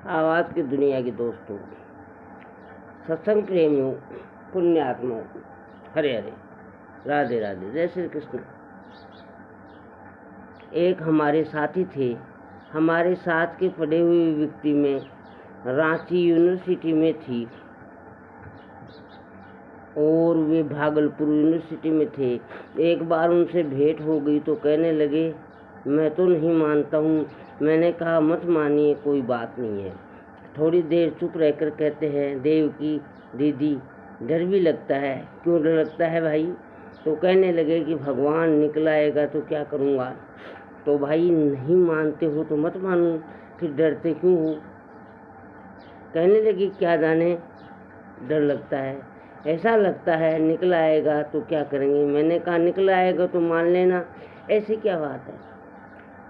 आवाज़ की दुनिया के दोस्तों, सत्संग प्रेमियों, पुण्य आत्माओं, हरे हरे, राधे राधे, जय श्री कृष्ण। एक हमारे साथी थे। हमारे साथ के पढ़े हुए व्यक्ति में रांची यूनिवर्सिटी में थी और वे भागलपुर यूनिवर्सिटी में थे। एक बार उनसे भेंट हो गई तो कहने लगे, मैं तो नहीं मानता हूँ। मैंने कहा, मत मानिए, कोई बात नहीं है। थोड़ी देर चुप रहकर कहते हैं, देव की दीदी, डर भी लगता है। क्यों डर लगता है भाई? तो कहने लगे कि भगवान निकल आएगा तो क्या करूँगा। तो भाई, नहीं मानते हो तो मत मानो, फिर डरते क्यों हो? कहने लगे, क्या जाने, डर लगता है। ऐसा लगता है निकल आएगा तो क्या करेंगे। मैंने कहा, निकल आएगा तो मान लेना, ऐसी क्या बात है।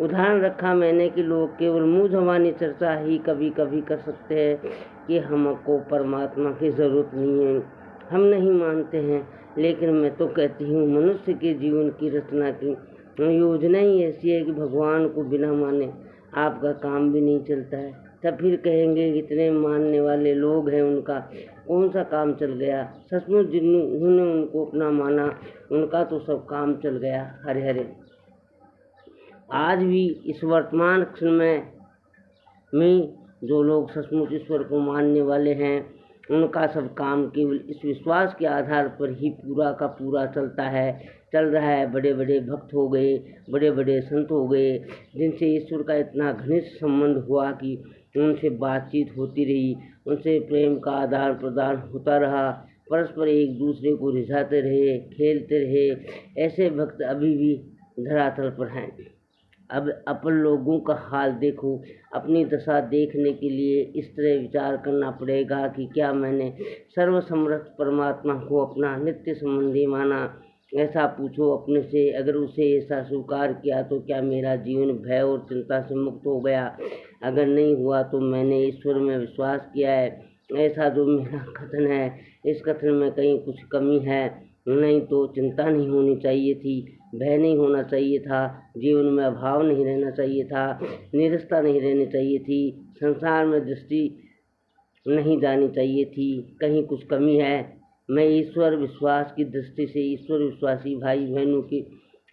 उदाहरण रखा मैंने कि लोग केवल मुँह ज़बानी चर्चा ही कभी कभी कर सकते हैं कि हमको परमात्मा की ज़रूरत नहीं है, हम नहीं मानते हैं। लेकिन मैं तो कहती हूँ, मनुष्य के जीवन की रचना की योजना ही ऐसी है कि भगवान को बिना माने आपका काम भी नहीं चलता है। तब फिर कहेंगे, इतने मानने वाले लोग हैं, उनका कौन सा काम चल गया। सचमुच जिन्होंने उनको अपना माना, उनका तो सब काम चल गया। हरे हरे। आज भी इस वर्तमान समय में जो लोग सचमुच ईश्वर को मानने वाले हैं, उनका सब काम केवल इस विश्वास के आधार पर ही पूरा का पूरा चल रहा है। बड़े बड़े भक्त हो गए, बड़े बड़े संत हो गए, जिनसे ईश्वर का इतना घनिष्ठ संबंध हुआ कि उनसे बातचीत होती रही, उनसे प्रेम का आदान प्रदान होता रहा, परस्पर एक दूसरे को रिझाते रहे, खेलते रहे। ऐसे भक्त अभी भी धरातल पर हैं। अब अपन लोगों का हाल देखो। अपनी दशा देखने के लिए इस तरह विचार करना पड़ेगा कि क्या मैंने सर्वसमर्थ परमात्मा को अपना नित्य संबंधी माना। ऐसा पूछो अपने से। अगर उसे ऐसा स्वीकार किया तो क्या मेरा जीवन भय और चिंता से मुक्त हो गया? अगर नहीं हुआ तो मैंने ईश्वर में विश्वास किया है, ऐसा जो मेरा कथन है, इस कथन में कहीं कुछ कमी है? नहीं तो चिंता नहीं होनी चाहिए थी, भय नहीं होना चाहिए था, जीवन में अभाव नहीं रहना चाहिए था, निरस्ता नहीं रहनी चाहिए थी, संसार में दृष्टि नहीं जानी चाहिए थी। कहीं कुछ कमी है? मैं ईश्वर विश्वास की दृष्टि से ईश्वर विश्वासी भाई बहनों की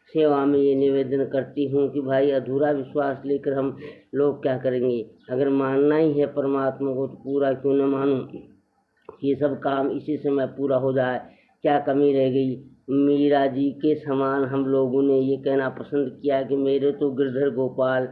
सेवा में ये निवेदन करती हूँ कि भाई, अधूरा विश्वास लेकर हम लोग क्या करेंगे। अगर मानना ही है परमात्मा को तो पूरा क्यों न मानूं। ये सब काम इसी समय पूरा हो जाए, क्या कमी रह गई। मीरा जी के समान हम लोगों ने ये कहना पसंद किया कि मेरे तो गिरधर गोपाल,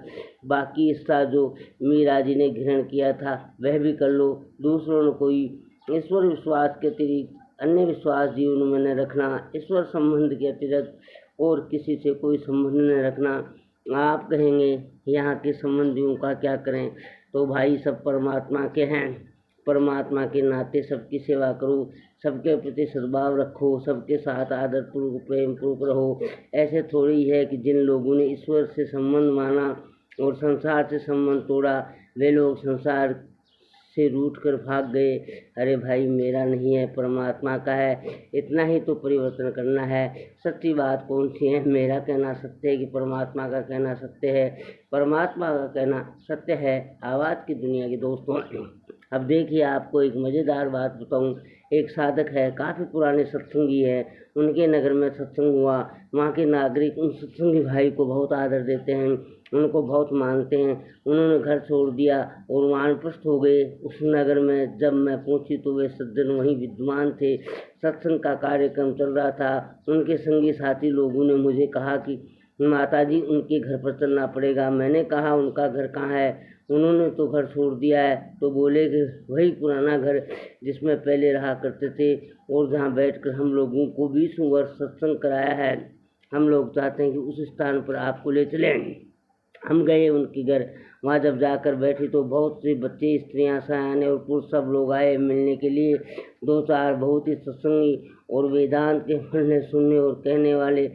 बाकी इसका जो मीरा जी ने ग्रहण किया था वह भी कर लो। दूसरों ने कोई ईश्वर विश्वास के अतिरिक्त अन्य विश्वास जीवन में न रखना, ईश्वर संबंध के अतिरिक्त और किसी से कोई संबंध न रखना। आप कहेंगे, यहाँ के संबंधियों का क्या करें? तो भाई, सब परमात्मा के हैं। परमात्मा के नाते सबकी सेवा करो, सबके प्रति सद्भाव रखो, सबके साथ आदरपूर्वक प्रेम पूर्वक रहो। ऐसे थोड़ी है कि जिन लोगों ने ईश्वर से संबंध माना और संसार से संबंध तोड़ा, वे लोग संसार से रूठ कर भाग गए। अरे भाई, मेरा नहीं है, परमात्मा का है। इतना ही तो परिवर्तन करना है। सच्ची बात कौन सी है? मेरा कहना सत्य है कि परमात्मा का कहना सत्य है? परमात्मा का कहना सत्य है। आवाज़ की दुनिया के दोस्तों, अब देखिए, आपको एक मज़ेदार बात बताऊं। एक साधक है, काफ़ी पुराने सत्संगी है, उनके नगर में सत्संग हुआ। वहाँ के नागरिक उन सत्संगी भाई को बहुत आदर देते हैं, उनको बहुत मानते हैं। उन्होंने घर छोड़ दिया और वानप्रस्थ हो गए। उस नगर में जब मैं पहुंची तो वे सज्जन वहीं विद्यमान थे। सत्संग का कार्यक्रम चल रहा था। उनके संगी साथी लोगों ने मुझे कहा कि माताजी, उनके घर पर चलना पड़ेगा। मैंने कहा, उनका घर कहाँ है? उन्होंने तो घर छोड़ दिया है। तो बोले कि वही पुराना घर जिसमें पहले रहा करते थे और जहाँ बैठकर हम लोगों को 20 वर्ष सत्संग कराया है, हम लोग चाहते हैं कि उस स्थान पर आपको ले चलें। हम गए उनके घर। वहाँ जब जाकर बैठे तो बहुत से बच्चे, स्त्रियाँ, सयाने और पुरुष सब लोग आए मिलने के लिए। 2-4 बहुत ही सत्संगी और वेदांत के पढ़ने सुनने और कहने वाले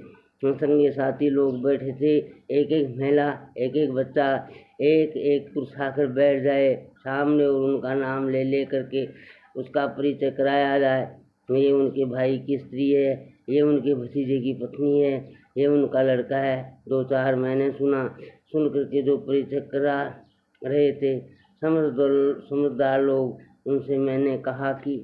संगी साथी लोग बैठे थे। एक एक महिला, एक एक बच्चा, एक एक पुरुष आकर बैठ जाए सामने और उनका नाम ले ले करके उसका परिचय कराया जाए। ये उनके भाई की स्त्री है, ये उनके भतीजे की पत्नी है, ये उनका लड़का है। 2-4 महीने सुन करके जो परिचय करा रहे थे समझदार लोग, उनसे मैंने कहा कि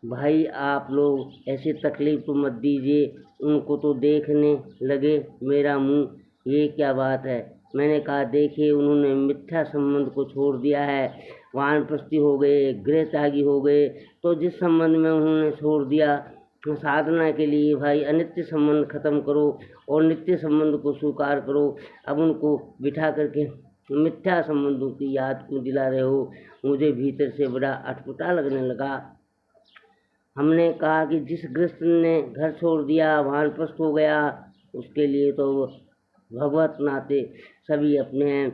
भाई आप लोग ऐसी तकलीफ तो मत दीजिए, उनको तो देखने लगे मेरा मुंह, ये क्या बात है। मैंने कहा देखिए उन्होंने मिथ्या संबंध को छोड़ दिया है, वानप्रस्थी हो गए, गृह त्यागी हो गए, तो जिस संबंध में उन्होंने छोड़ दिया साधना के लिए भाई अनित्य संबंध खत्म करो और नित्य संबंध को स्वीकार करो। अब उनको बिठा करके मिथ्या संबंधों की याद क्यों दिला रहे हो। मुझे भीतर से बड़ा अटपटा लगने लगा। हमने कहा कि जिस गृहस्थ ने घर छोड़ दिया, वानप्रस्थ हो गया, उसके लिए तो भगवत नाते सभी अपने हैं,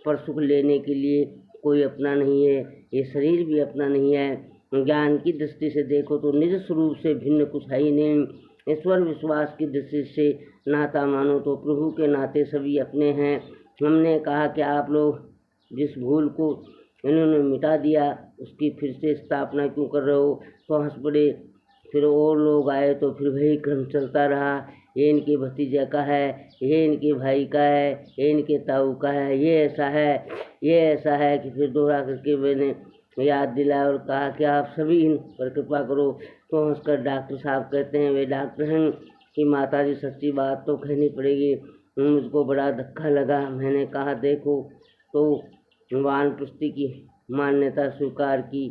पर सुख लेने के लिए कोई अपना नहीं है, ये शरीर भी अपना नहीं है। ज्ञान की दृष्टि से देखो तो निज स्वरूप से भिन्न कुछ है ही नहीं। ईश्वर विश्वास की दृष्टि से नाता मानो तो प्रभु के नाते सभी अपने हैं। हमने कहा कि आप लोग जिस भूल को इन्होंने मिटा दिया उसकी फिर से स्थापना क्यों कर रहे हो। तो हंस पड़े। फिर और लोग आए तो फिर वही क्रम चलता रहा, ये इनके भतीजा का है, ये इनके भाई का है, ये इनके ताऊ का है, ये ऐसा है, ये ऐसा है कि फिर दोहरा करके मैंने याद दिलाया और कहा कि आप सभी इन पर कृपा करो। तो हंसकर डॉक्टर साहब कहते हैं, वे डॉक्टर हैं, कि माता जी सच्ची बात तो कहनी पड़ेगी। मुझको बड़ा धक्का लगा। मैंने कहा देखो तो वानप्रस्थी की मान्यता स्वीकार की,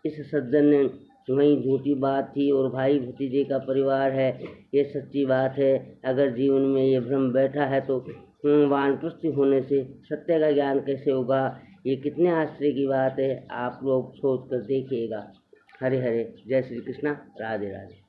इस सज्जन ने वही झूठी बात थी और भाई भतीजे का परिवार है, ये सच्ची बात है। अगर जीवन में ये भ्रम बैठा है तो वानप्रस्थी होने से सत्य का ज्ञान कैसे होगा। ये कितने आश्चर्य की बात है, आप लोग सोच कर देखिएगा। हरे हरे, जय श्री कृष्णा, राधे राधे।